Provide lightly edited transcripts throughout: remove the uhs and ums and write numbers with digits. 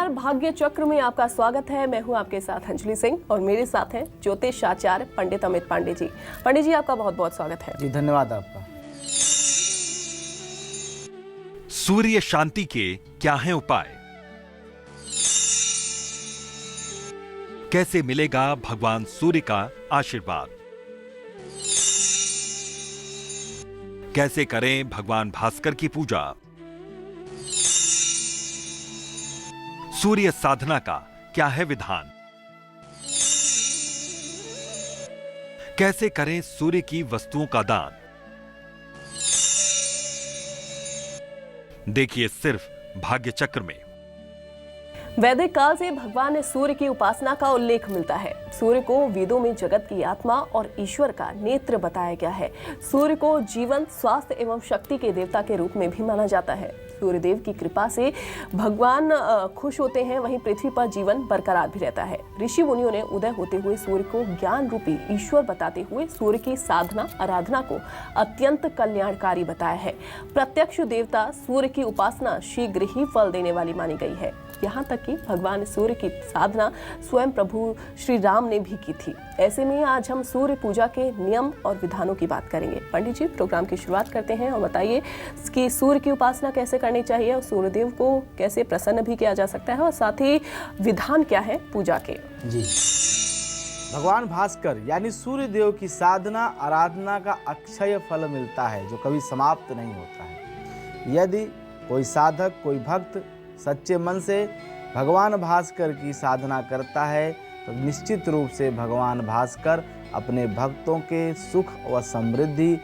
नमस्कार, भाग्य चक्र में आपका स्वागत है। मैं हूं आपके साथ अंजलि सिंह और मेरे साथ हैं ज्योतिषाचार्य पंडित अमित पांडे जी। पंडित जी, आपका बहुत बहुत स्वागत है। जी धन्यवाद आपका। सूर्य शांति के क्या हैं उपाय? कैसे मिलेगा भगवान सूर्य का आशीर्वाद? कैसे करें भगवान भास्कर की पूजा? सूर्य साधना का क्या है विधान? कैसे करें सूर्य की वस्तुओं का दान? देखिए सिर्फ भाग्य चक्र में। वैदिक काल से भगवान सूर्य की उपासना का उल्लेख मिलता है। सूर्य को वेदों में जगत की आत्मा और ईश्वर का नेत्र बताया गया है। सूर्य को जीवन, स्वास्थ्य एवं शक्ति के देवता के रूप में भी माना जाता है। सूर्यदेव की कृपा से भगवान खुश होते हैं, वहीं पृथ्वी पर जीवन बरकरार भी रहता है। ऋषि मुनियों ने उदय होते हुए सूर्य को ज्ञान रूपी ईश्वर बताते हुए सूर्य की साधना आराधना को अत्यंत कल्याणकारी बताया है। प्रत्यक्ष देवता सूर्य की उपासना शीघ्र ही फल देने वाली मानी गई है। यहाँ तक कि भगवान सूर्य की साधना स्वयं प्रभु श्री राम ने भी की थी। ऐसे में आज हम सूर्य पूजा के नियम और विधानों की बात करेंगे। पंडित जी, प्रोग्राम की शुरुआत करते हैं और बताइए कि सूर्य की उपासना कैसे करनी चाहिए और सूर्यदेव को कैसे प्रसन्न भी किया जा सकता है और साथ ही विधान क्या है पूजा के। जी, भगवान भास्कर यानी सूर्य देव की साधना आराधना का अक्षय फल मिलता है जो कभी समाप्त नहीं होता है। यदि कोई साधक, कोई भक्त सच्चे मन से भगवान भास्कर की साधना करता है तो निश्चित रूप से भगवान भास्कर अपने भक्तों के सुख व समृद्धि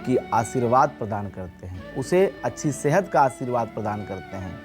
की आशीर्वाद प्रदान करते हैं, उसे अच्छी सेहत का आशीर्वाद प्रदान करते हैं।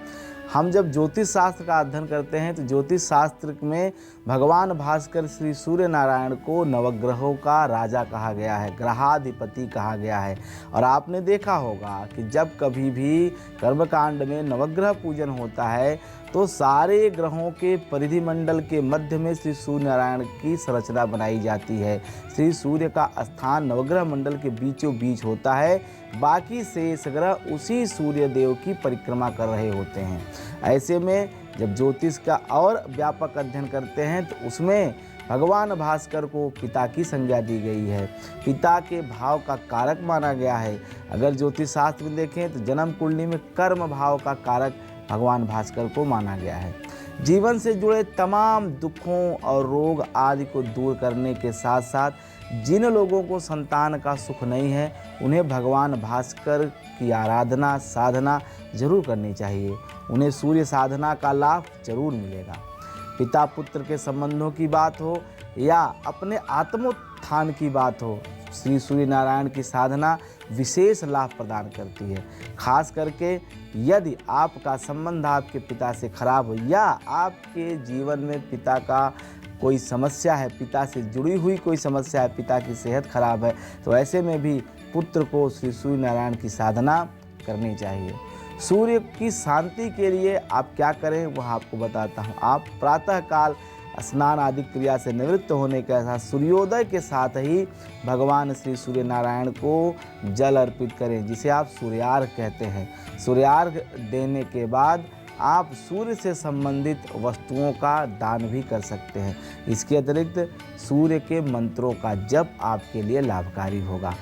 हम जब ज्योतिष शास्त्र का अध्ययन करते हैं तो ज्योतिष शास्त्र में भगवान भास्कर श्री सूर्य नारायण को नवग्रहों का राजा कहा गया है, ग्रहाधिपति कहा गया है। और आपने देखा होगा कि जब कभी भी कर्मकांड में नवग्रह पूजन होता है तो सारे ग्रहों के परिधि मंडल के मध्य में श्री सूर्य नारायण की संरचना बनाई जाती है। श्री सूर्य का स्थान नवग्रह मंडल के बीचों बीच होता है, बाकी शेष ग्रह उसी सूर्य देव की परिक्रमा कर रहे होते हैं। ऐसे में जब ज्योतिष का और व्यापक अध्ययन करते हैं तो उसमें भगवान भास्कर को पिता की संज्ञा दी गई है, पिता के भाव का कारक माना गया है। अगर ज्योतिष शास्त्र में देखें तो जन्म कुंडली में कर्म भाव का कारक भगवान भास्कर को माना गया है। जीवन से जुड़े तमाम दुखों और रोग आदि को दूर करने के साथ साथ जिन लोगों को संतान का सुख नहीं है उन्हें भगवान भास्कर की आराधना साधना जरूर करनी चाहिए। उन्हें सूर्य साधना का लाभ जरूर मिलेगा। पिता पुत्र के संबंधों की बात हो या अपने आत्मोत्थान की बात हो, श्री सूर्य नारायण की साधना विशेष लाभ प्रदान करती है। खास करके यदि आपका संबंध आपके पिता से खराब हो या आपके जीवन में पिता का कोई समस्या है, पिता से जुड़ी हुई कोई समस्या है, पिता की सेहत खराब है, तो ऐसे में भी पुत्र को श्री सूर्य नारायण की साधना करनी चाहिए। सूर्य की शांति के लिए आप क्या करें वह आपको बताता हूँ। आप प्रातःकाल स्नान आदि क्रिया से निवृत्त होने के साथ सूर्योदय के साथ ही भगवान श्री सूर्य नारायण को जल अर्पित करें, जिसे आप सूर्यार्घ कहते हैं। सूर्यार्घ देने के बाद आप सूर्य से संबंधित वस्तुओं का दान भी कर सकते हैं। इसके अतिरिक्त सूर्य के मंत्रों का जप आपके लिए लाभकारी होगा।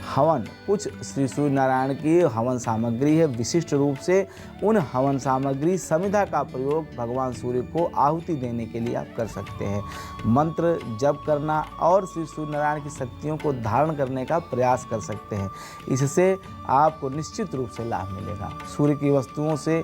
हवन, कुछ श्री सूर्य नारायण की हवन सामग्री है, विशिष्ट रूप से उन हवन सामग्री समिधा का प्रयोग भगवान सूर्य को आहुति देने के लिए आप कर सकते हैं। मंत्र जप करना और श्री सूर्य नारायण की शक्तियों को धारण करने का प्रयास कर सकते हैं। इससे आपको निश्चित रूप से लाभ मिलेगा। सूर्य की वस्तुओं से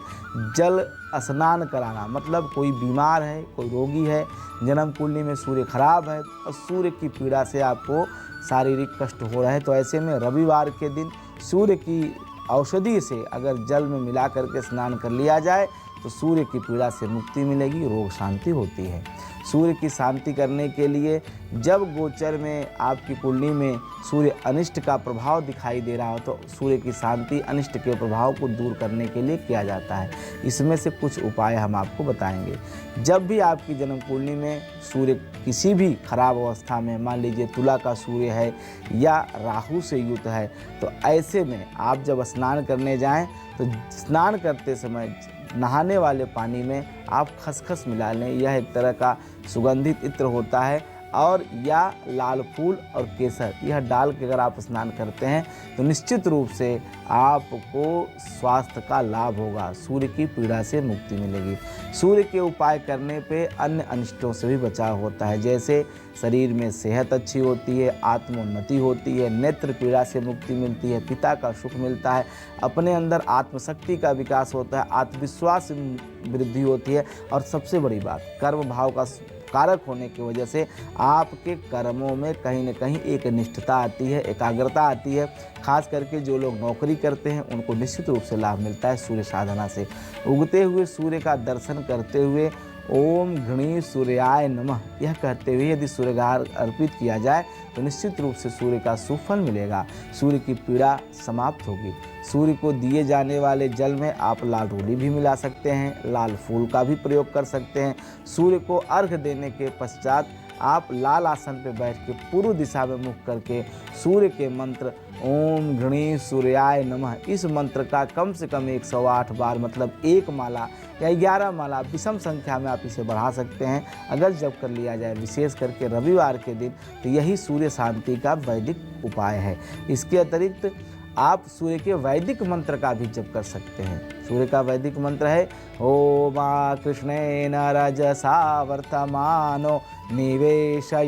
जल स्नान कराना, मतलब कोई बीमार है, कोई रोगी है, जन्म कुंडली में सूर्य खराब है और सूर्य की पीड़ा से आपको शारीरिक कष्ट हो रहा है, तो ऐसे में रविवार के दिन सूर्य की औषधि से अगर जल में मिला करके स्नान कर लिया जाए तो सूर्य की पीड़ा से मुक्ति मिलेगी, रोग शांति होती है। सूर्य की शांति करने के लिए जब गोचर में आपकी कुंडली में सूर्य अनिष्ट का प्रभाव दिखाई दे रहा हो तो सूर्य की शांति अनिष्ट के प्रभाव को दूर करने के लिए किया जाता है। इसमें से कुछ उपाय हम आपको बताएंगे। जब भी आपकी जन्म कुंडली में सूर्य किसी भी खराब अवस्था में, मान लीजिए तुला का सूर्य है या राहु से युक्त है, तो ऐसे में आप जब स्नान करने जाएं तो स्नान करते समय नहाने वाले पानी में आप खसखस मिला लें। यह एक तरह का सुगंधित इत्र होता है। और या लाल फूल और केसर यह डाल के अगर आप स्नान करते हैं तो निश्चित रूप से आपको स्वास्थ्य का लाभ होगा, सूर्य की पीड़ा से मुक्ति मिलेगी। सूर्य के उपाय करने पे अन्य अनिष्टों से भी बचाव होता है, जैसे शरीर में सेहत अच्छी होती है, आत्मोन्नति होती है, नेत्र पीड़ा से मुक्ति मिलती है, पिता का सुख मिलता है, अपने अंदर आत्मशक्ति का विकास होता है, आत्मविश्वास वृद्धि होती है और सबसे बड़ी बात कर्म भाव का कारक होने की वजह से आपके कर्मों में कहीं न कहीं एक निष्ठता आती है, एकाग्रता आती है। खास करके जो लोग नौकरी करते हैं उनको निश्चित रूप से लाभ मिलता है सूर्य साधना से। उगते हुए सूर्य का दर्शन करते हुए ओम घृणी सूर्याय नमः यह कहते हुए यदि सूर्यगार अर्पित किया जाए तो निश्चित रूप से सूर्य का सुफल मिलेगा, सूर्य की पीड़ा समाप्त होगी। सूर्य को दिए जाने वाले जल में आप लाल रोली भी मिला सकते हैं, लाल फूल का भी प्रयोग कर सकते हैं। सूर्य को अर्घ्य देने के पश्चात आप लाल आसन पर बैठ के पूर्व दिशा में मुख करके सूर्य के मंत्र ओम घृणी सूर्याय नमः इस मंत्र का कम से कम 108 बार मतलब 1 माला या 11 माला विषम संख्या में आप इसे बढ़ा सकते हैं अगर जप कर लिया जाए, विशेष करके रविवार के दिन, तो यही सूर्य शांति का वैदिक उपाय है। इसके अतिरिक्त आप सूर्य के वैदिक मंत्र का भी जप कर सकते हैं। सूर्य का वैदिक मंत्र है ओमा कृष्णेन रजसा वर्तमानो निवेशयन्नामृतं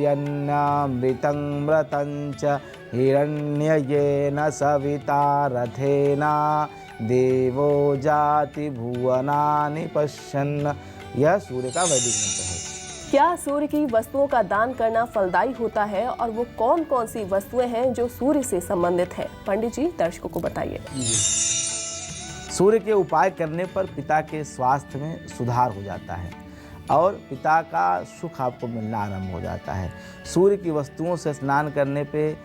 च हिरण्ययेन सविता रथेना देवो जाति भुवनानि पश्यन्। यह सूर्य का वैदिक मंत्र है। क्या सूर्य की वस्तुओं का दान करना फलदायी होता है और वो कौन कौन सी वस्तुएं हैं जो सूर्य से संबंधित हैं? पंडित जी दर्शकों को बताइए। सूर्य के उपाय करने पर पिता के स्वास्थ्य में सुधार हो जाता है और पिता का सुख आपको मिलना आरंभ हो जाता है। सूर्य की वस्तुओं से स्नान करने पे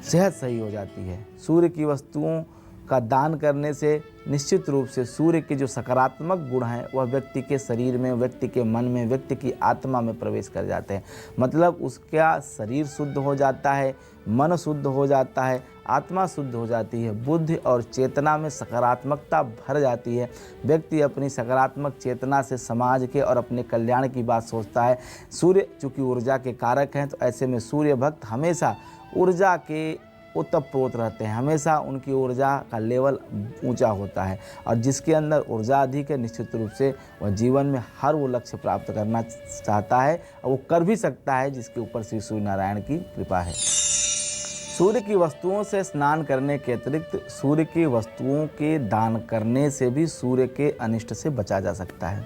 सेहत सही हो जाती है। सूर्य की वस्तुओं का दान करने से निश्चित रूप से सूर्य के जो सकारात्मक गुण हैं वह व्यक्ति के शरीर में, व्यक्ति के मन में, व्यक्ति की आत्मा में प्रवेश कर जाते हैं। मतलब उसका शरीर शुद्ध हो जाता है, मन शुद्ध हो जाता है, आत्मा शुद्ध हो जाती है, बुद्धि और चेतना में सकारात्मकता भर जाती है। व्यक्ति अपनी सकारात्मक चेतना से समाज के और अपने कल्याण की बात सोचता है। सूर्य चूँकि ऊर्जा के कारक हैं तो ऐसे में सूर्य भक्त हमेशा ऊर्जा के ओतप्रोत रहते हैं, हमेशा उनकी ऊर्जा का लेवल ऊंचा होता है और जिसके अंदर ऊर्जा अधिक है निश्चित रूप से वह जीवन में हर वो लक्ष्य प्राप्त करना चाहता है और वो कर भी सकता है जिसके ऊपर श्री सूर्य नारायण की कृपा है। सूर्य की वस्तुओं से स्नान करने के अतिरिक्त सूर्य की वस्तुओं के दान करने से भी सूर्य के अनिष्ट से बचा जा सकता है।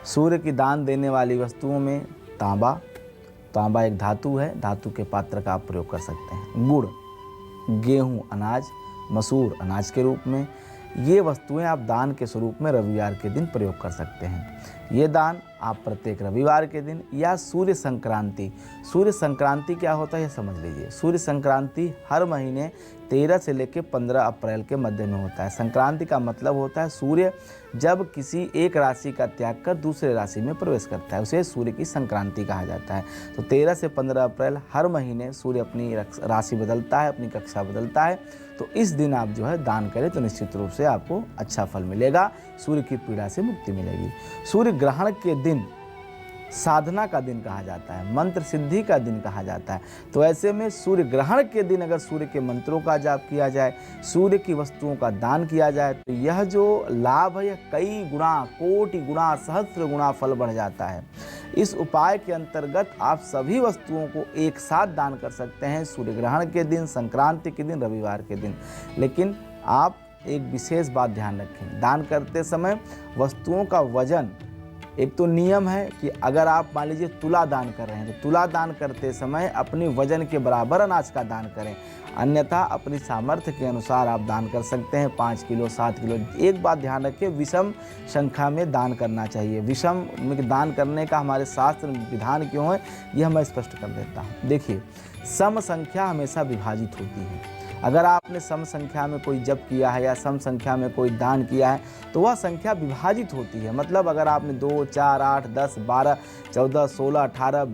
सूर्य की दान देने वाली वस्तुओं में तांबा एक धातु है, धातु के पात्र का आप प्रयोग कर सकते हैं। गुड़, गेहूं अनाज, मसूर अनाज के रूप में ये वस्तुएं आप दान के स्वरूप में रविवार के दिन प्रयोग कर सकते हैं। ये दान आप प्रत्येक रविवार के दिन या सूर्य संक्रांति क्या होता है यह समझ लीजिए। सूर्य संक्रांति हर महीने 13 से लेकर 15 अप्रैल के मध्य में होता है। संक्रांति का मतलब होता है सूर्य जब किसी एक राशि का त्याग कर दूसरे राशि में प्रवेश करता है, उसे सूर्य की संक्रांति कहा जाता है। तो 13 से 15 अप्रैल हर महीने सूर्य अपनी राशि बदलता है, अपनी कक्षा बदलता है। तो इस दिन आप जो है दान करें तो निश्चित रूप से आपको अच्छा फल मिलेगा, सूर्य की पीड़ा से मुक्ति मिलेगी। सूर्य ग्रहण के दिन साधना का दिन कहा जाता है, मंत्र सिद्धि का दिन कहा जाता है। तो ऐसे में सूर्य ग्रहण के दिन अगर सूर्य के मंत्रों का जाप किया जाए, सूर्य की वस्तुओं का दान किया जाए तो यह जो लाभ है यह कई गुना, कोटि गुना, सहस्त्र गुना फल बढ़ जाता है। इस उपाय के अंतर्गत आप सभी वस्तुओं को एक साथ दान कर सकते हैं, सूर्य ग्रहण के दिन, संक्रांति के दिन, रविवार के दिन। लेकिन आप एक विशेष बात ध्यान रखें, दान करते समय वस्तुओं का वजन, एक तो नियम है कि अगर आप मान लीजिए तुला दान कर रहे हैं तो तुला दान करते समय अपने वजन के बराबर अनाज का दान करें, अन्यथा अपनी सामर्थ्य के अनुसार आप दान कर सकते हैं 5 किलो 7 किलो। एक बात ध्यान रखिए, विषम संख्या में दान करना चाहिए। विषम में दान करने का हमारे शास्त्र विधान क्यों है यह मैं स्पष्ट कर देता हूँ। देखिए, सम संख्या हमेशा विभाजित होती है। अगर आपने सम संख्या में कोई जप किया है या सम संख्या में कोई दान किया है तो वह संख्या विभाजित होती है। मतलब अगर आपने 2, 4, 8, 10, 12, 14, 16, 18,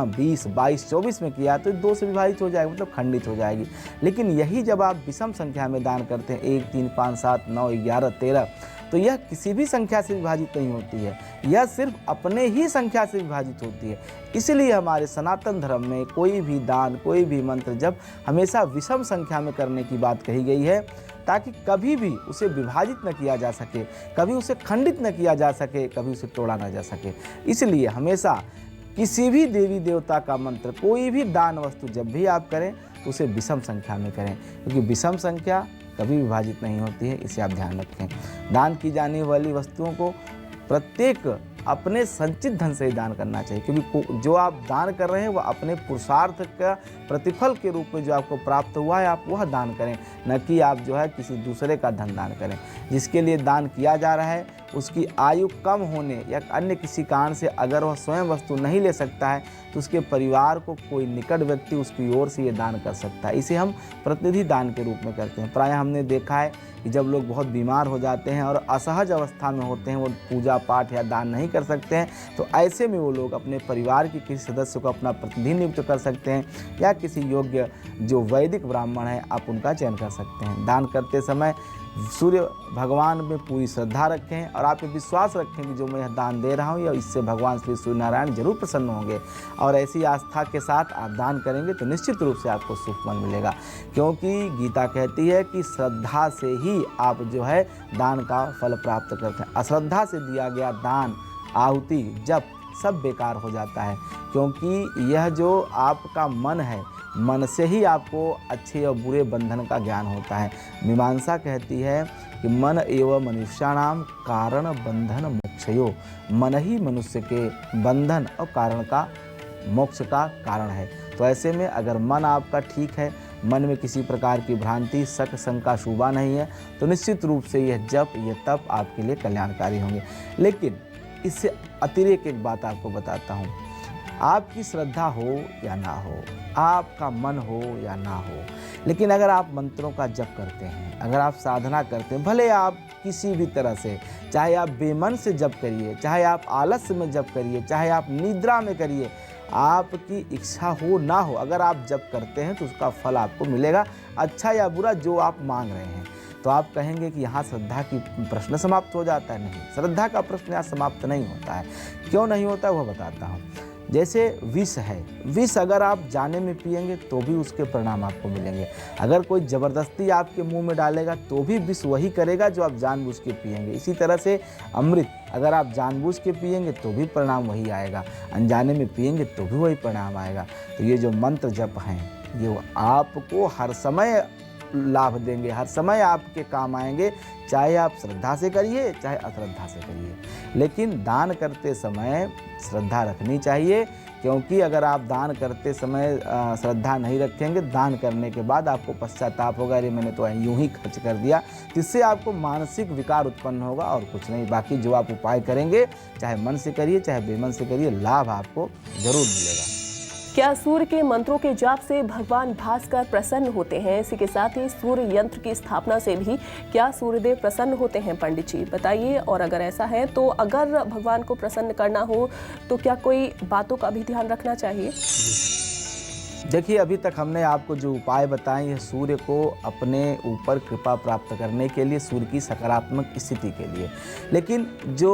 20, 22, 24 में किया तो 2 से विभाजित हो जाएगी, मतलब खंडित हो जाएगी। लेकिन यही जब आप विषम संख्या में दान करते हैं 1, 3, 5, 7, 9, 11, 13, तो यह किसी भी संख्या से विभाजित नहीं होती है, यह सिर्फ अपने ही संख्या से विभाजित होती है। इसलिए हमारे सनातन धर्म में कोई भी दान, कोई भी मंत्र जब हमेशा विषम संख्या में करने की बात कही गई है, ताकि कभी भी उसे विभाजित न किया जा सके, कभी उसे खंडित न किया जा सके, कभी उसे तोड़ा न जा सके। इसलिए हमेशा किसी भी देवी देवता का मंत्र, कोई भी दान वस्तु जब भी आप करें तो उसे विषम संख्या में करें, क्योंकि विषम संख्या कभी विभाजित नहीं होती है, इसे आप ध्यान रखें। दान की जाने वाली वस्तुओं को प्रत्येक अपने संचित धन से ही दान करना चाहिए, क्योंकि जो आप दान कर रहे हैं वह अपने पुरुषार्थ का प्रतिफल के रूप में जो आपको प्राप्त हुआ है आप वह दान करें, न कि आप जो है किसी दूसरे का धन दान करें। जिसके लिए दान किया जा रहा है उसकी आयु कम होने या अन्य किसी कारण से अगर वह स्वयं वस्तु नहीं ले सकता है तो उसके परिवार को कोई निकट व्यक्ति उसकी ओर से ये दान कर सकता है। इसे हम प्रतिनिधि दान के रूप में करते हैं। प्रायः हमने देखा है कि जब लोग बहुत बीमार हो जाते हैं और असहज अवस्था में होते हैं, वो पूजा पाठ या दान नहीं कर सकते हैं, तो ऐसे में वो लोग अपने परिवार के किसी सदस्य को अपना प्रतिनिधि नियुक्त कर सकते हैं या किसी योग्य जो वैदिक ब्राह्मण है आप उनका चयन कर सकते हैं। दान करते समय सूर्य भगवान में पूरी श्रद्धा रखें और आप ये विश्वास रखें कि जो मैं यह दान दे रहा हूँ या इससे भगवान श्री सूर्य नारायण जरूर प्रसन्न होंगे, और ऐसी आस्था के साथ आप दान करेंगे तो निश्चित रूप से आपको शुभ फल मिलेगा। क्योंकि गीता कहती है कि श्रद्धा से ही आप जो है दान का फल प्राप्त करते हैं। अश्रद्धा से दिया गया दान, आहुति, जप सब बेकार हो जाता है, क्योंकि यह जो आपका मन है, मन से ही आपको अच्छे और बुरे बंधन का ज्ञान होता है। मीमांसा कहती है कि मन एवं मनुष्याणाम कारण बंधन मोक्षयो, मन ही मनुष्य के बंधन और कारण का मोक्ष का कारण है। तो ऐसे में अगर मन आपका ठीक है, मन में किसी प्रकार की भ्रांति, शक, शंका, शुभा नहीं है, तो निश्चित रूप से यह जप, यह तप आपके लिए कल्याणकारी होंगे। लेकिन इससे अतिरिक्त एक बात आपको बताता हूँ, आपकी श्रद्धा हो या ना हो, आपका मन हो या ना हो, लेकिन अगर आप मंत्रों का जप करते हैं, अगर आप साधना करते हैं, भले आप किसी भी तरह से, चाहे आप बेमन से जप करिए, चाहे आप आलस्य में जप करिए, चाहे आप निद्रा में करिए, आपकी इच्छा हो ना हो, अगर आप जप करते हैं तो उसका फल आपको मिलेगा, अच्छा या बुरा जो आप मांग रहे हैं। तो आप कहेंगे कि यहाँ श्रद्धा की प्रश्न समाप्त हो जाता है। नहीं, श्रद्धा का प्रश्न यहाँ समाप्त नहीं होता है। क्यों नहीं होता है वह बताता हूँ। जैसे विष है, विष अगर आप जाने में पिएंगे तो भी उसके परिणाम आपको मिलेंगे। अगर कोई ज़बरदस्ती आपके मुंह में डालेगा तो भी विष वही करेगा जो आप जानबूझ के पिएंगे। इसी तरह से अमृत अगर आप जानबूझ के पिएंगे तो भी परिणाम वही आएगा, अनजाने में पिएंगे तो भी वही परिणाम आएगा। तो ये जो मंत्र जप हैं ये आपको हर समय लाभ देंगे, हर समय आपके काम आएंगे, चाहे आप श्रद्धा से करिए चाहे अश्रद्धा से करिए। लेकिन दान करते समय श्रद्धा रखनी चाहिए, क्योंकि अगर आप दान करते समय श्रद्धा नहीं रखेंगे, दान करने के बाद आपको पश्चाताप होगा, अरे मैंने तो यूं ही खर्च कर दिया, जिससे आपको मानसिक विकार उत्पन्न होगा और कुछ नहीं। बाकी जो आप उपाय करेंगे, चाहे मन से करिए चाहे बेमन से करिए, लाभ आपको जरूर मिलेगा। क्या सूर्य के मंत्रों के जाप से भगवान भास्कर प्रसन्न होते हैं? इसी के साथ ही सूर्य यंत्र की स्थापना से भी क्या सूर्यदेव प्रसन्न होते हैं? पंडित जी बताइए। और अगर ऐसा है तो अगर भगवान को प्रसन्न करना हो तो क्या कोई बातों का भी ध्यान रखना चाहिए? देखिए, अभी तक हमने आपको जो उपाय बताए हैं सूर्य को अपने ऊपर कृपा प्राप्त करने के लिए, सूर्य की सकारात्मक स्थिति के लिए। लेकिन जो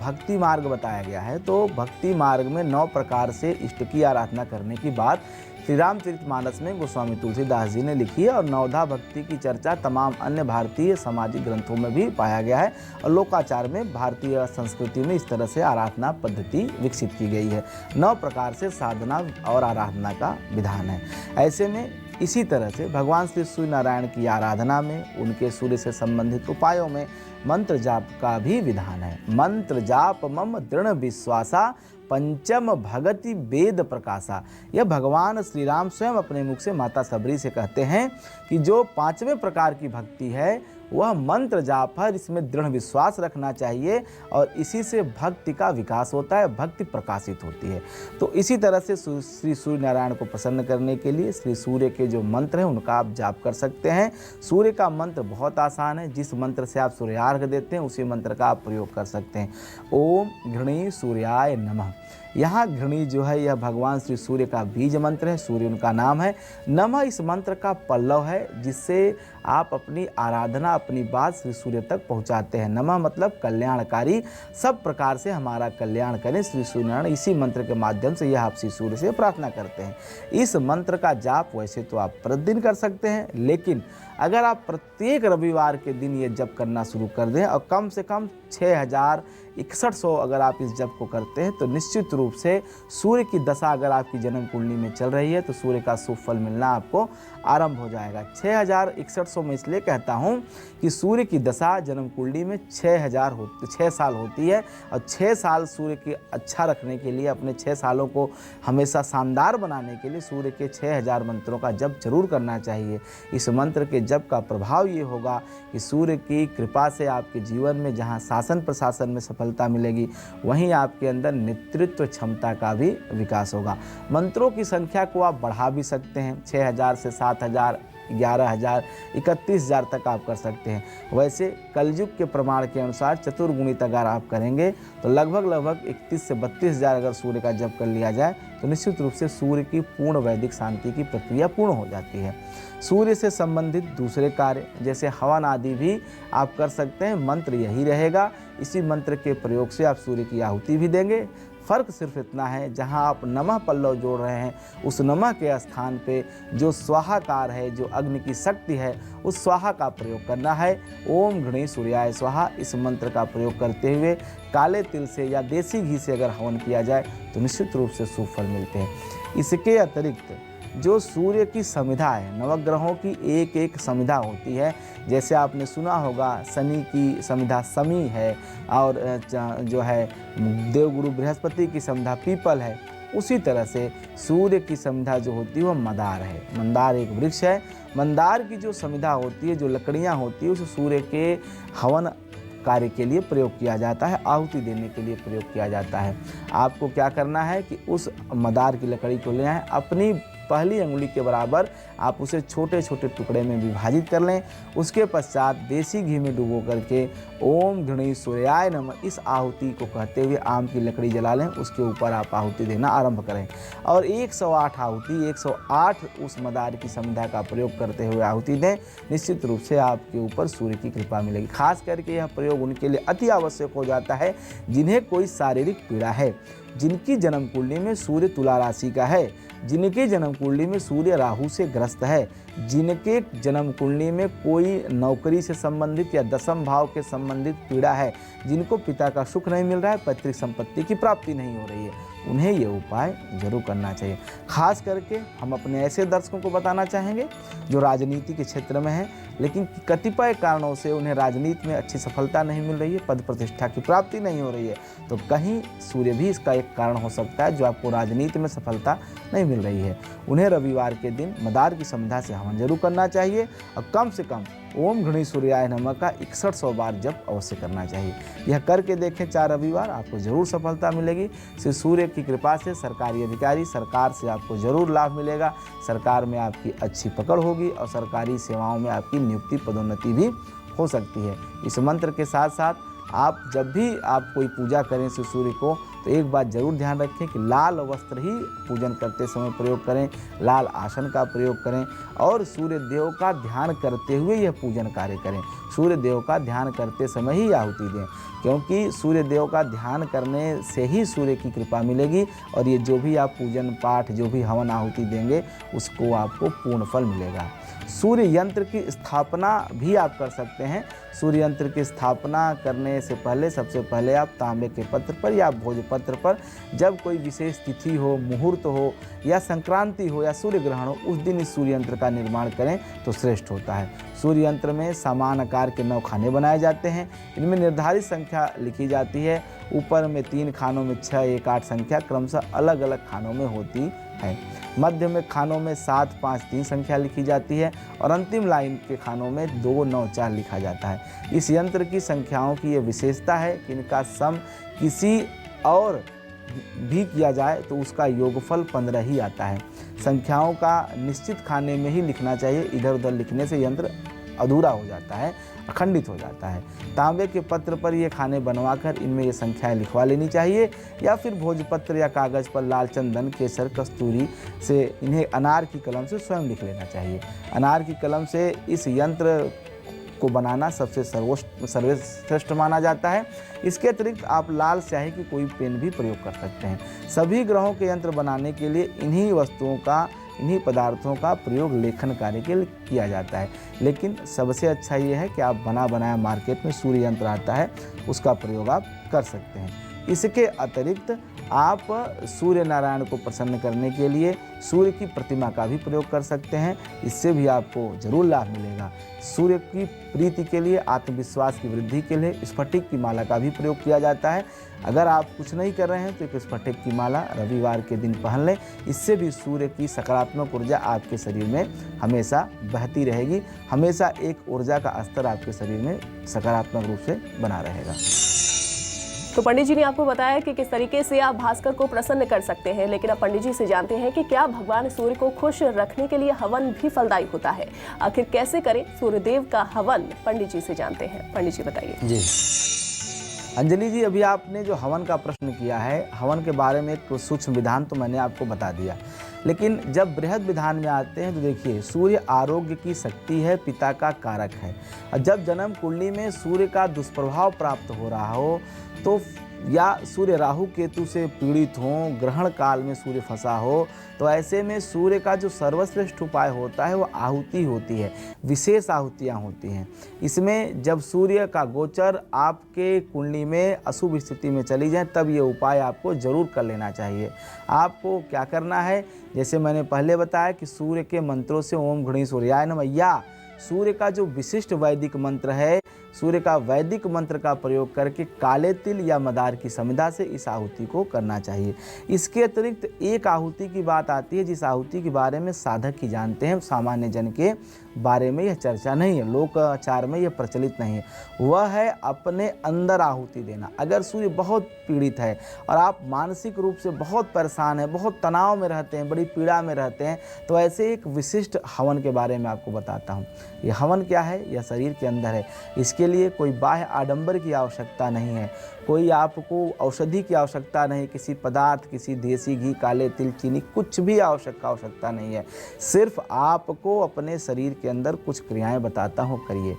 भक्ति मार्ग बताया गया है, तो भक्ति मार्ग में 9 प्रकार से इष्ट की आराधना करने की बात श्री रामचरितमानस में गोस्वामी तुलसीदास जी ने लिखी है, और नवधा भक्ति की चर्चा तमाम अन्य भारतीय सामाजिक ग्रंथों में भी पाया गया है, और लोकाचार में भारतीय संस्कृति में इस तरह से आराधना पद्धति विकसित की गई है। 9 प्रकार से साधना और आराधना का विधान है। ऐसे में इसी तरह से भगवान श्री सूर्य नारायण की आराधना में, उनके सूर्य से संबंधित उपायों में मंत्र जाप का भी विधान है। मंत्र जाप मम दृढ़ विश्वासा पंचम भगति वेद प्रकाशा। यह भगवान श्री राम स्वयं अपने मुख से माता सबरी से कहते हैं कि जो 5वें प्रकार की भक्ति है वह मंत्र जाप है। इसमें दृढ़ विश्वास रखना चाहिए और इसी से भक्ति का विकास होता है, भक्ति प्रकाशित होती है। तो इसी तरह से श्री सूर्य नारायण को प्रसन्न करने के लिए श्री सूर्य के जो मंत्र हैं उनका आप जाप कर सकते हैं। सूर्य का मंत्र बहुत आसान है, जिस मंत्र से आप सूर्यार्घ देते हैं उसी मंत्र का आप प्रयोग कर सकते हैं। ओम घृणी सूर्याय नमः, यहाँ घृणी जो है यह भगवान श्री सूर्य का बीज मंत्र है, सूर्य उनका नाम है। नमः इस मंत्र का पल्लव है जिससे आप अपनी आराधना, अपनी बात श्री सूर्य तक पहुँचाते हैं। नमः मतलब कल्याणकारी, सब प्रकार से हमारा कल्याण करें श्री सूर्यनारायण। इसी मंत्र के माध्यम से यह आप श्री सूर्य से प्रार्थना करते हैं। इस मंत्र का जाप वैसे तो आप प्रतिदिन कर सकते हैं, लेकिन अगर आप प्रत्येक रविवार के दिन ये जप करना शुरू कर दें और कम से कम 6161 अगर आप इस जप को करते हैं तो निश्चित रूप से सूर्य की दशा अगर आपकी जन्म कुंडली में चल रही है तो सूर्य का शुभ फल मिलना आपको आरंभ हो जाएगा। 6161 में इसलिए कहता हूँ कि सूर्य की दशा जन्म कुंडली में 6 साल होती है और 6 साल सूर्य के अच्छा रखने के लिए, अपने 6 सालों को हमेशा शानदार बनाने के लिए सूर्य के 6000 मंत्रों का जप जरूर करना चाहिए। इस मंत्र के जप का प्रभाव ये होगा कि सूर्य की कृपा से आपके जीवन में जहाँ शासन प्रशासन में सफलता मिलेगी, वहीं आपके अंदर नेतृत्व क्षमता का भी विकास होगा। मंत्रों की संख्या को आप बढ़ा भी सकते हैं, 6000 से 7000, 11000, 31000 तक आप कर सकते हैं। वैसे कलयुग के प्रमाण के अनुसार चतुर्गुणित अगर आप करेंगे तो लगभग 31 से 32,000 अगर सूर्य का जप कर लिया जाए तो निश्चित रूप से सूर्य की पूर्ण वैदिक शांति की प्रक्रिया पूर्ण हो जाती है। सूर्य से संबंधित दूसरे कार्य जैसे हवन आदि भी आप कर सकते हैं। मंत्र यही रहेगा, इसी मंत्र के प्रयोग से आप सूर्य की आहुति भी देंगे। फ़र्क सिर्फ इतना है, जहां आप नमः पल्लव जोड़ रहे हैं उस नमः के स्थान पे जो स्वाहाकार है, जो अग्नि की शक्ति है, उस स्वाहा का प्रयोग करना है। ओम घृणी सूर्याय स्वाहा इस मंत्र का प्रयोग करते हुए काले तिल से या देसी घी से अगर हवन किया जाए तो निश्चित रूप से शुभ फल मिलते हैं। इसके अतिरिक्त जो सूर्य की समिधा है, नवग्रहों की एक एक समिधा होती है। जैसे आपने सुना होगा शनि की समिधा शमी है और जो है देवगुरु बृहस्पति की समिधा पीपल है, उसी तरह से सूर्य की समिधा जो होती है वह मंदार है। मंदार एक वृक्ष है। मंदार की जो समिधा होती है, जो लकड़ियाँ होती है, उस सूर्य के हवन कार्य के लिए प्रयोग किया जाता है, आहुति देने के लिए प्रयोग किया जाता है। आपको क्या करना है कि उस मंदार की लकड़ी को ले आएं, अपनी पहली अंगुली के बराबर आप उसे छोटे छोटे टुकड़े में विभाजित कर लें। उसके पश्चात देसी घी में डुबो करके ओम घृणी सूर्याय नमः इस आहुति को कहते हुए आम की लकड़ी जला लें, उसके ऊपर आप आहुति देना आरंभ करें और 108 आहुति 108 उस मंदार की समिधा का प्रयोग करते हुए आहुति दें। निश्चित रूप से आपके ऊपर सूर्य की कृपा मिलेगी। खास करके यह प्रयोग उनके लिए अति आवश्यक हो जाता है जिन्हें कोई शारीरिक पीड़ा है, जिनकी जन्म कुंडली में सूर्य तुला राशि का है, जिनके जन्म कुंडली में सूर्य राहु से ग्रस्त है, जिनके जन्म कुंडली में कोई नौकरी से संबंधित या दशम भाव के संबंधित पीड़ा है, जिनको पिता का सुख नहीं मिल रहा है, पैतृक संपत्ति की प्राप्ति नहीं हो रही है, उन्हें ये उपाय जरूर करना चाहिए। खास करके हम अपने ऐसे दर्शकों को बताना चाहेंगे जो राजनीति के क्षेत्र में हैं, लेकिन कतिपय कारणों से उन्हें राजनीति में अच्छी सफलता नहीं मिल रही है, पद प्रतिष्ठा की प्राप्ति नहीं हो रही है, तो कहीं सूर्य भी इसका एक कारण हो सकता है जो आपको राजनीति में सफलता नहीं मिल रही है। उन्हें रविवार के दिन मंदार की समिधा से हवन जरूर करना चाहिए और कम से कम ओम घृणी सूर्याय नमः का 6100 बार जप अवश्य करना चाहिए। यह करके देखें 4 रविवार, आपको जरूर सफलता मिलेगी। श्री सूर्य की कृपा से सरकारी अधिकारी, सरकार से आपको जरूर लाभ मिलेगा। सरकार में आपकी अच्छी पकड़ होगी और सरकारी सेवाओं में आपकी नियुक्ति पदोन्नति भी हो सकती है। इस मंत्र के साथ साथ आप जब भी आप कोई पूजा करें श्री सूर्य को तो एक बात जरूर ध्यान रखें कि लाल वस्त्र ही पूजन करते समय प्रयोग करें, लाल आसन का प्रयोग करें और सूर्य देव का ध्यान करते हुए यह पूजन कार्य करें। सूर्य देव का ध्यान करते समय ही आहुति दें, क्योंकि सूर्य देव का ध्यान करने से ही सूर्य की कृपा मिलेगी और ये जो भी आप पूजन पाठ, जो भी हवन आहुति देंगे उसको आपको पूर्ण फल मिलेगा। सूर्य यंत्र की स्थापना भी आप कर सकते हैं। सूर्य यंत्र की स्थापना करने से पहले सबसे पहले आप तांबे के पत्र पर या भोजपत्र पर जब कोई विशेष तिथि हो, मुहूर्त हो या संक्रांति हो या सूर्य ग्रहण हो, उस दिन इस सूर्य यंत्र का निर्माण करें तो श्रेष्ठ होता है। सूर्य यंत्र में समान आकार के 9 खाने बनाए जाते हैं। इनमें निर्धारित संख्या लिखी जाती है। ऊपर में 3 खानों में 6, 1, 8 संख्या क्रमशः अलग अलग खानों में होती है। मध्य में खानों में 7, 5, 3 संख्या लिखी जाती है और अंतिम लाइन के खानों में 2, 9, 4 लिखा जाता है। इस यंत्र की संख्याओं की यह विशेषता है कि इनका सम किसी और भी किया जाए तो उसका योगफल 15 ही आता है। संख्याओं का निश्चित खाने में ही लिखना चाहिए, इधर उधर लिखने से यंत्र अधूरा हो जाता है, अखंडित हो जाता है। तांबे के पत्र पर ये खाने बनवाकर इनमें ये संख्याएं लिखवा लेनी चाहिए, या फिर भोजपत्र या कागज़ पर लाल चंदन, केसर, कस्तूरी से इन्हें अनार की कलम से स्वयं लिख लेना चाहिए। अनार की कलम से इस यंत्र को बनाना सबसे सर्वश्रेष्ठ माना जाता है। इसके अतिरिक्त आप लाल स्याही की कोई पेन भी प्रयोग कर सकते हैं। सभी ग्रहों के यंत्र बनाने के लिए इन्हीं पदार्थों का प्रयोग लेखन कार्य के लिए किया जाता है। लेकिन सबसे अच्छा ये है कि आप बना बनाया मार्केट में सूर्य यंत्र आता है, उसका प्रयोग आप कर सकते हैं। इसके अतिरिक्त आप सूर्य नारायण को प्रसन्न करने के लिए सूर्य की प्रतिमा का भी प्रयोग कर सकते हैं, इससे भी आपको जरूर लाभ मिलेगा। सूर्य की प्रीति के लिए, आत्मविश्वास की वृद्धि के लिए स्फटिक की माला का भी प्रयोग किया जाता है। अगर आप कुछ नहीं कर रहे हैं तो एक स्फटिक की माला रविवार के दिन पहन लें, इससे भी सूर्य की सकारात्मक ऊर्जा आपके शरीर में हमेशा बहती रहेगी। हमेशा एक ऊर्जा का स्तर आपके शरीर में सकारात्मक रूप से बना रहेगा। तो पंडित जी ने आपको बताया कि किस तरीके से आप भास्कर को प्रसन्न कर सकते हैं, लेकिन अब पंडित जी से जानते हैं कि क्या भगवान सूर्य को खुश रखने के लिए हवन भी फलदायी होता है। आखिर कैसे करें सूर्यदेव का हवन, पंडित जी से जानते हैं। पंडित जी बताइए। जी अंजलि जी, अभी आपने जो हवन का प्रश्न किया है, हवन के बारे में एक सूक्ष्म विधान तो मैंने आपको बता दिया, लेकिन जब बृहद विधान में आते हैं तो देखिए, सूर्य आरोग्य की शक्ति है, पिता का कारक है। और जब जन्म कुंडली में सूर्य का दुष्प्रभाव प्राप्त हो रहा हो तो, या सूर्य राहु केतु से पीड़ित हो, ग्रहण काल में सूर्य फंसा हो, तो ऐसे में सूर्य का जो सर्वश्रेष्ठ उपाय होता है वो आहुति होती है, विशेष आहुतियाँ होती हैं। इसमें जब सूर्य का गोचर आपके कुंडली में अशुभ स्थिति में चली जाए तब ये उपाय आपको जरूर कर लेना चाहिए। आपको क्या करना है, जैसे मैंने पहले बताया कि सूर्य के मंत्रों से ओम घृणी सूर्याय नमः, या सूर्य का जो विशिष्ट वैदिक मंत्र है, सूर्य का वैदिक मंत्र का प्रयोग करके काले तिल या मदार की समिधा से इस आहुति को करना चाहिए। इसके अतिरिक्त एक आहुति की बात आती है जिस आहुति के बारे में साधक ही जानते हैं, सामान्य जन के बारे में यह चर्चा नहीं है, लोकाचार में यह प्रचलित नहीं है। वह है अपने अंदर आहुति देना। अगर सूर्य बहुत पीड़ित है और आप मानसिक रूप से बहुत परेशान हैं, बहुत तनाव में रहते हैं, बड़ी पीड़ा में रहते हैं, तो ऐसे एक विशिष्ट हवन के बारे में आपको बताता हूँ। यह हवन क्या है, यह शरीर के अंदर है। इसके लिए कोई बाह्य आडंबर की आवश्यकता नहीं है, कोई आपको औषधि की आवश्यकता नहीं, किसी पदार्थ, किसी देसी घी, काले तिल, चीनी, कुछ भी आवश्यकता नहीं है। सिर्फ आपको अपने शरीर के अंदर कुछ क्रियाएं बताता हूँ, करिए।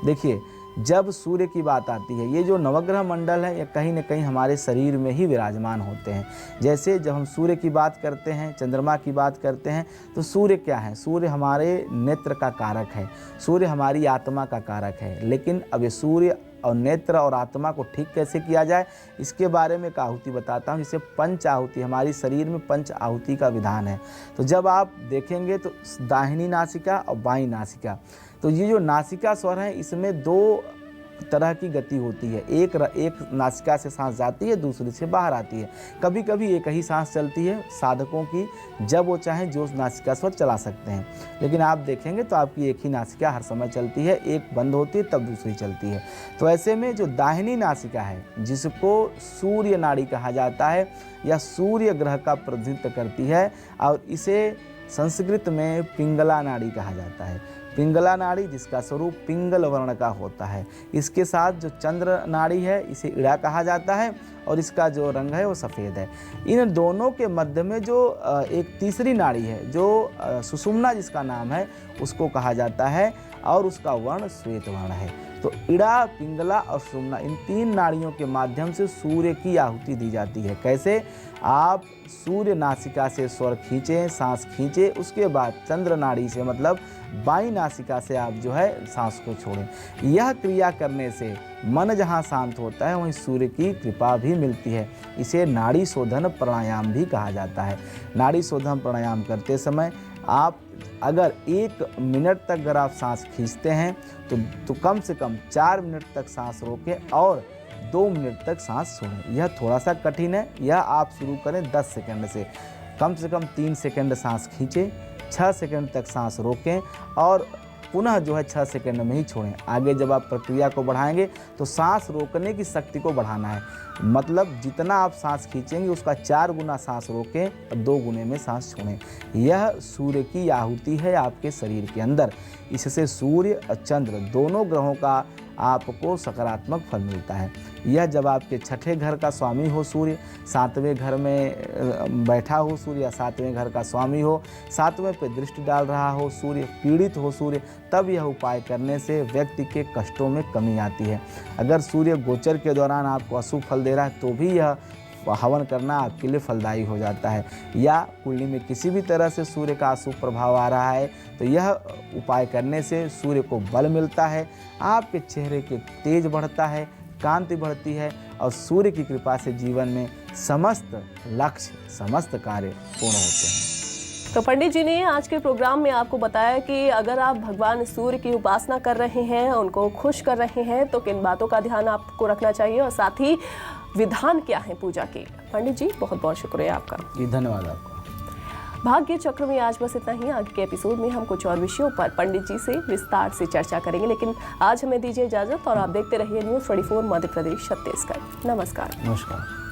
देखिए, जब सूर्य की बात आती है, ये जो नवग्रह मंडल है ये कहीं न कहीं हमारे शरीर में ही विराजमान होते हैं। जैसे जब हम सूर्य की बात करते हैं, चंद्रमा की बात करते हैं, तो सूर्य क्या है? सूर्य हमारे नेत्र का कारक है, सूर्य हमारी आत्मा का कारक है। लेकिन अब ये सूर्य और नेत्र और आत्मा को ठीक कैसे किया जाए, इसके बारे में एक आहुति बताता हूँ, जिसे पंच आहुति, हमारी शरीर में पंच आहुति का विधान है। तो जब आप देखेंगे तो दाहिनी नासिका और बाईं नासिका, तो ये जो नासिका स्वर है इसमें दो तरह की गति होती है। एक नासिका से सांस जाती है, दूसरी से बाहर आती है। कभी कभी एक ही सांस चलती है साधकों की, जब वो चाहें जो नासिका स्वर चला सकते हैं। लेकिन आप देखेंगे तो आपकी एक ही नासिका हर समय चलती है, एक बंद होती है तब दूसरी चलती है। तो ऐसे में जो दाहिनी नासिका है, जिसको सूर्य नाड़ी कहा जाता है या सूर्य ग्रह का प्रतिनिधित्व करती है, और इसे संस्कृत में पिंगला नाड़ी कहा जाता है। पिंगला नाड़ी जिसका स्वरूप पिंगल वर्ण का होता है। इसके साथ जो चंद्र नाड़ी है इसे इड़ा कहा जाता है, और इसका जो रंग है वो सफ़ेद है। इन दोनों के मध्य में जो एक तीसरी नाड़ी है, जो सुषुम्ना जिसका नाम है, उसको कहा जाता है, और उसका वर्ण श्वेत वर्ण है। तो इड़ा, पिंगला और सुषुम्ना, इन तीन नाड़ियों के माध्यम से सूर्य की आहुति दी जाती है। कैसे? आप सूर्य नासिका से स्वर खींचें, सांस खींचें, उसके बाद चंद्र नाड़ी से, मतलब बाईं नासिका से आप जो है सांस को छोड़ें। यह क्रिया करने से मन जहाँ शांत होता है वहीं सूर्य की कृपा भी मिलती है। इसे नाड़ी शोधन प्राणायाम भी कहा जाता है। नाड़ी शोधन प्राणायाम करते समय आप अगर 1 मिनट तक अगर आप सांस खींचते हैं तो कम से कम 4 मिनट तक सांस रोकें और 2 मिनट तक सांस छोड़ें। यह थोड़ा सा कठिन है, यह आप शुरू करें 10 सेकंड से। कम 3 सेकंड सांस खींचें, 6 सेकंड तक सांस रोकें और पुनः जो है 6 सेकंड में ही छोड़ें। आगे जब आप प्रक्रिया को बढ़ाएंगे तो सांस रोकने की शक्ति को बढ़ाना है, मतलब जितना आप सांस खींचेंगे उसका 4 गुना सांस रोकें और 2 गुने में सांस छोड़ें। यह सूर्य की आहुति है आपके शरीर के अंदर। इससे सूर्य और चंद्र दोनों ग्रहों का आपको सकारात्मक फल मिलता है। यह जब आपके छठे घर का स्वामी हो सूर्य, 7वें घर में बैठा हो सूर्य या 7वें घर का स्वामी हो, 7वें पे दृष्टि डाल रहा हो सूर्य, पीड़ित हो सूर्य, तब यह उपाय करने से व्यक्ति के कष्टों में कमी आती है। अगर सूर्य गोचर के दौरान आपको अशुभ फल दे रहा है तो भी यह हवन करना आपके लिए फलदायी हो जाता है। या कुंडली में किसी भी तरह से सूर्य का अशुभ प्रभाव आ रहा है तो यह उपाय करने से सूर्य को बल मिलता है, आपके चेहरे के तेज बढ़ता है, कांति बढ़ती है और सूर्य की कृपा से जीवन में समस्त लक्ष्य, समस्त कार्य पूर्ण होते हैं। तो पंडित जी ने आज के प्रोग्राम में आपको बताया कि अगर आप भगवान सूर्य की उपासना कर रहे हैं, उनको खुश कर रहे हैं, तो किन बातों का ध्यान आपको रखना चाहिए और साथ ही विधान क्या है पूजा के। पंडित जी बहुत बहुत शुक्रिया आपका। जी धन्यवाद आपका। भाग्य चक्र में आज बस इतना ही। आगे के एपिसोड में हम कुछ और विषयों पर पंडित जी से विस्तार से चर्चा करेंगे, लेकिन आज हमें दीजिए इजाजत और आप देखते रहिए न्यूज़ 24 मध्य प्रदेश छत्तीसगढ़। नमस्कार। नमस्कार।